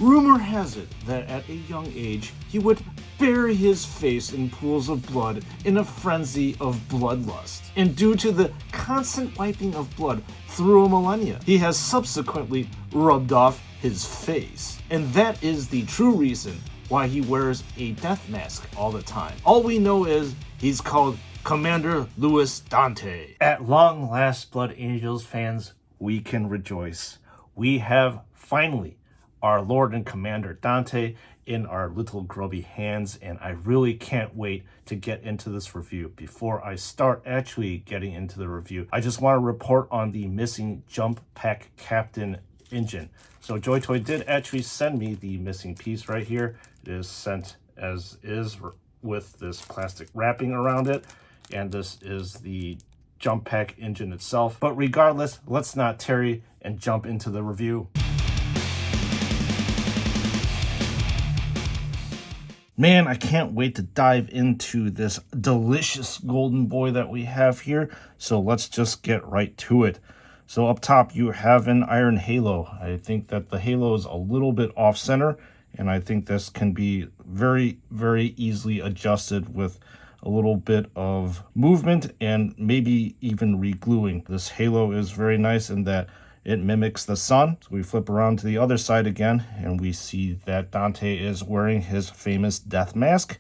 Rumor has it that at a young age, he would bury his face in pools of blood in a frenzy of bloodlust. And due to the constant wiping of blood through a millennia, he has subsequently rubbed off his face. And that is the true reason why he wears a death mask all the time. All we know is he's called Commander Louis Dante. At long last, Blood Angels fans, we can rejoice. We have finally our Lord and Commander Dante in our little grubby hands, and I really can't wait to get into this review. Before I start actually getting into the review, I just want to report on the missing Jump Pack Captain engine. So JoyToy did actually send me the missing piece right here. It is sent as is with this plastic wrapping around it, and this is the Jump Pack engine itself. But regardless, let's not tarry and jump into the review. Man, I can't wait to dive into this delicious golden boy that we have here. So let's just get right to it. So up top, you have an iron halo. I think that the halo is a little bit off center, and I think this can be very, very easily adjusted with a little bit of movement and maybe even re-gluing. This halo is very nice in that it mimics the sun. So we flip around to the other side again, and we see that Dante is wearing his famous death mask.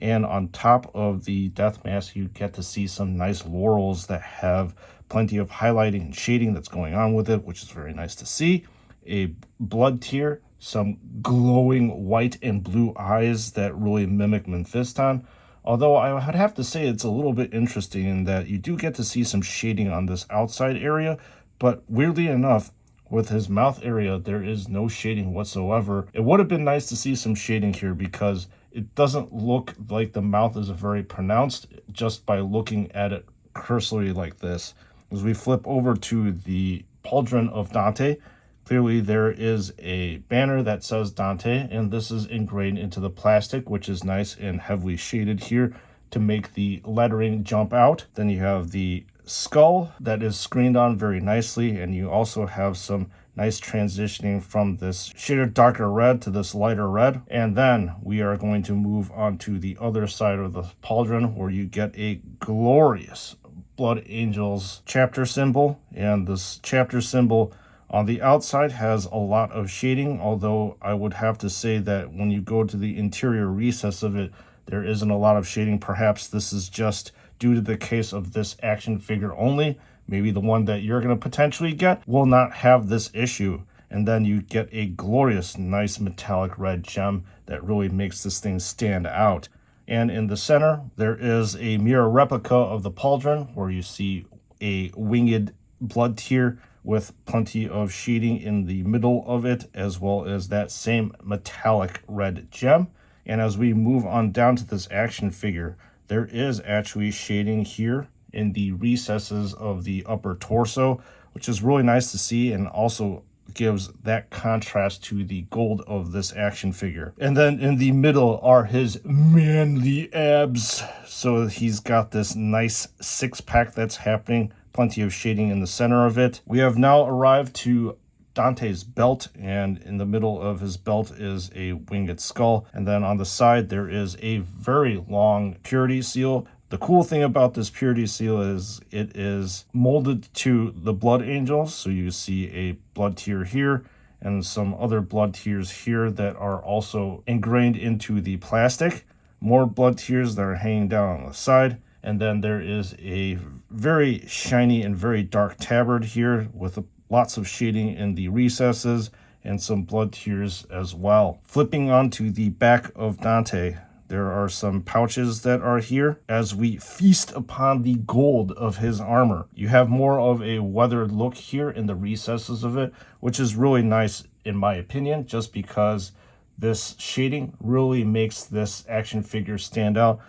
And on top of the death mask, you get to see some nice laurels that have plenty of highlighting and shading that's going on with it, which is very nice to see. A blood tear, some glowing white and blue eyes that really mimic Mephiston. Although I would have to say it's a little bit interesting in that you do get to see some shading on this outside area, but weirdly enough, with his mouth area, there is no shading whatsoever. It would have been nice to see some shading here because it doesn't look like the mouth is very pronounced just by looking at it cursorily like this. As we flip over to the pauldron of Dante, clearly there is a banner that says Dante, and this is ingrained into the plastic, which is nice and heavily shaded here to make the lettering jump out. Then you have the skull that is screened on very nicely, and you also have some nice transitioning from this shaded darker red to this lighter red. And then we are going to move on to the other side of the pauldron where you get a glorious Blood Angels chapter symbol, and this chapter symbol on the outside has a lot of shading, although I would have to say that when you go to the interior recess of it, there isn't a lot of shading. Perhaps this is just due to the case of this action figure only. Maybe the one that you're going to potentially get will not have this issue. And then you get a glorious, nice metallic red gem that really makes this thing stand out. And in the center, there is a mirror replica of the pauldron where you see a winged blood tear with plenty of shading in the middle of it, as well as that same metallic red gem. And as we move on down to this action figure, there is actually shading here in the recesses of the upper torso, which is really nice to see and also gives that contrast to the gold of this action figure. And then in the middle are his manly abs. So he's got this nice six-pack that's happening, plenty of shading in the center of it. We have now arrived to Dante's belt, and in the middle of his belt is a winged skull, and then on the side there is a very long purity seal. The cool thing about this purity seal is it is molded to the Blood Angels, so you see a blood tear here and some other blood tears here that are also ingrained into the plastic. More blood tears that are hanging down on the side, and then there is a very shiny and very dark tabard here with lots of shading in the recesses and some blood tears as well. Flipping onto the back of Dante, there are some pouches that are here as we feast upon the gold of his armor. You have more of a weathered look here in the recesses of it, which is really nice in my opinion, just because this shading really makes this action figure stand out.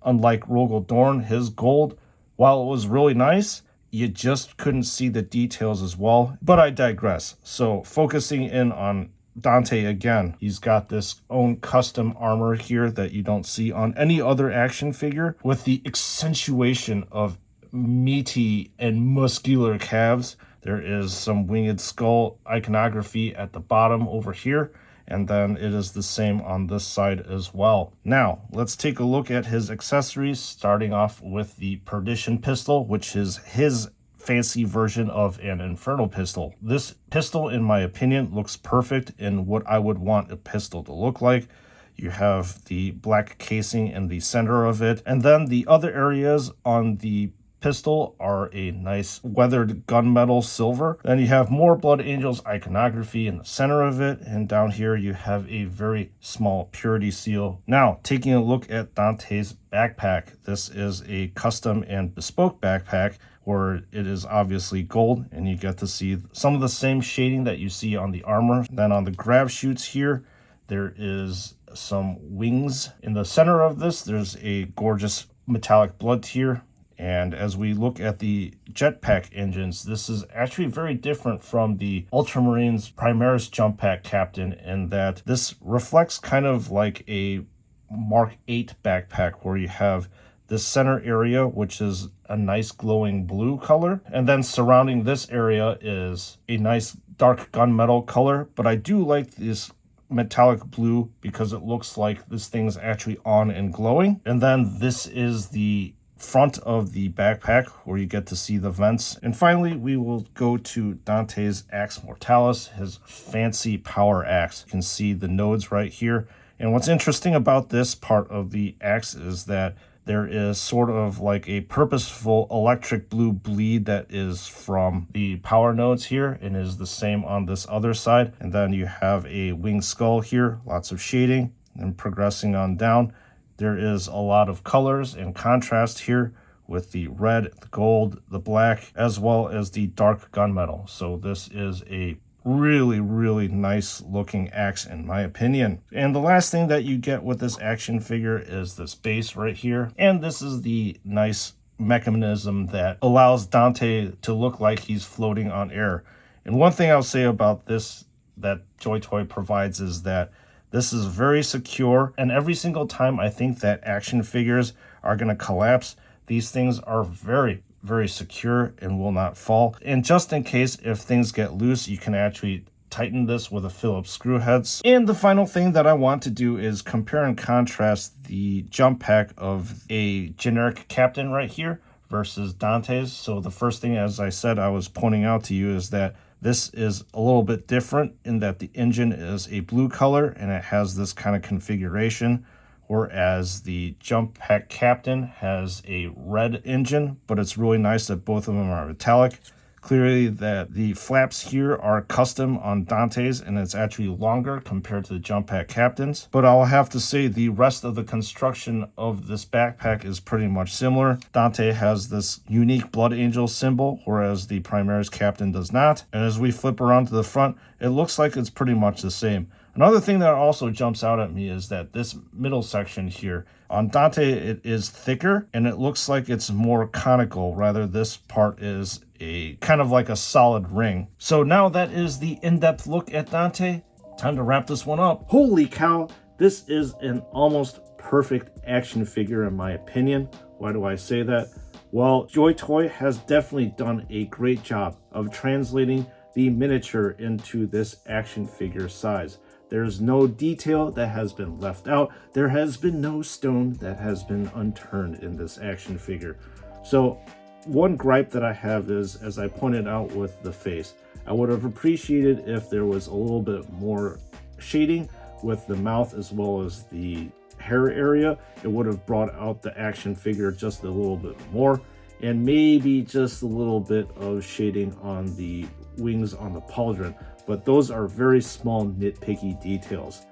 Unlike Rogel Dorn, his gold, while it was really nice, you just couldn't see the details as well. But I digress. So focusing in on Dante again, he's got this own custom armor here that you don't see on any other action figure, with the accentuation of meaty and muscular calves. There is some winged skull iconography at the bottom over here, and then it is the same on this side as well. Now, let's take a look at his accessories, starting off with the Perdition pistol, which is his fancy version of an Infernal pistol. This pistol, in my opinion, looks perfect in what I would want a pistol to look like. You have the black casing in the center of it, and then the other areas on the pistol are a nice weathered gunmetal silver. Then you have more Blood Angels iconography in the center of it, and down here you have a very small purity seal. Now, taking a look at Dante's backpack, this is a custom and bespoke backpack where it is obviously gold, and you get to see some of the same shading that you see on the armor. Then on the grab chutes here, there is some wings. In the center of this, there's a gorgeous metallic blood tier. And as we look at the jetpack engines, this is actually very different from the Ultramarines Primaris jump pack captain in that this reflects kind of like a Mark 8 backpack where you have this center area, which is a nice glowing blue color. And then surrounding this area is a nice dark gunmetal color. But I do like this metallic blue because it looks like this thing's actually on and glowing. And then this is the front of the backpack where you get to see the vents. And finally, we will go to Dante's Axe Mortalis, his fancy power axe. You can see the nodes right here. And what's interesting about this part of the axe is that there is sort of like a purposeful electric blue bleed that is from the power nodes here and is the same on this other side. And then you have a winged skull here, lots of shading. And progressing on down, there is a lot of colors and contrast here with the red, the gold, the black, as well as the dark gunmetal. So this is a really nice looking axe in my opinion. And the last thing that you get with this action figure is this base right here. And this is the nice mechanism that allows Dante to look like he's floating on air. And one thing I'll say about this that JoyToy provides is that this is very secure, and every single time I think that action figures are going to collapse, these things are very secure and will not fall. And just in case if things get loose, you can actually tighten this with a Phillips screw heads. And the final thing that I want to do is compare and contrast the jump pack of a generic captain right here versus Dante's. So the first thing, as I said, I was pointing out to you is that this is a little bit different in that the engine is a blue color and it has this kind of configuration, whereas the jump pack captain has a red engine, but it's really nice that both of them are metallic. Clearly that the flaps here are custom on Dante's and it's actually longer compared to the jump pack captains. But I'll have to say the rest of the construction of this backpack is pretty much similar. Dante has this unique Blood Angel symbol, whereas the Primaris captain does not. And as we flip around to the front, it looks like it's pretty much the same. Another thing that also jumps out at me is that this middle section here, on Dante it is thicker and it looks like it's more conical, rather this part is a kind of like a solid ring. So now that is the in-depth look at Dante. Time to wrap this one up. Holy cow, this is an almost perfect action figure in my opinion. Why do I say that? Well, JoyToy has definitely done a great job of translating the miniature into this action figure size. There's no detail that has been left out. There has been no stone that has been unturned in this action figure. So one gripe that I have is, as I pointed out with the face, I would have appreciated if there was a little bit more shading with the mouth as well as the hair area. It would have brought out the action figure just a little bit more, and maybe just a little bit of shading on the wings on the pauldron. But those are very small nitpicky details.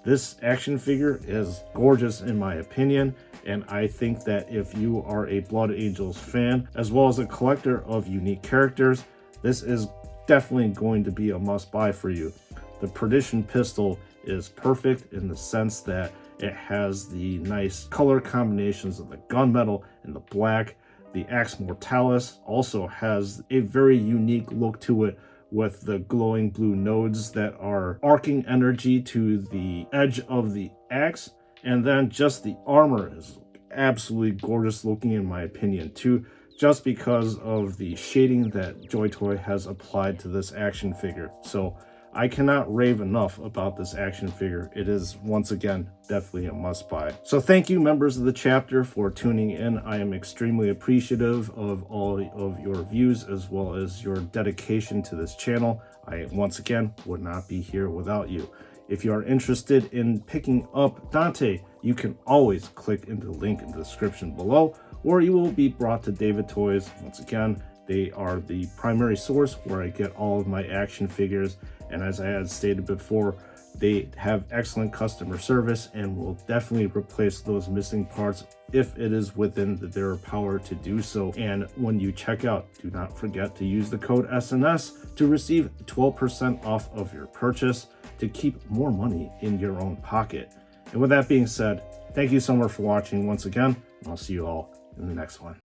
This action figure is gorgeous in my opinion, and I think that if you are a Blood Angels fan, as well as a collector of unique characters, this is definitely going to be a must-buy for you. The Perdition pistol is perfect in the sense that it has the nice color combinations of the gunmetal and the black. The Axe Mortalis also has a very unique look to it, with the glowing blue nodes that are arcing energy to the edge of the axe. And then just the armor is absolutely gorgeous looking in my opinion too, just because of the shading that JoyToy has applied to this action figure. So I cannot rave enough about this action figure. It is, once again, definitely a must-buy. So thank you, members of the chapter, for tuning in. I am extremely appreciative of all of your views as well as your dedication to this channel. I, once again, would not be here without you. If you are interested in picking up Dante, you can always click into the link in the description below, or you will be brought to David Toys. Once again, they are the primary source where I get all of my action figures, and as I had stated before, they have excellent customer service and will definitely replace those missing parts if it is within their power to do so. And when you check out, do not forget to use the code SNS to receive 12% off of your purchase to keep more money in your own pocket. And with that being said, thank you so much for watching once again, and I'll see you all in the next one.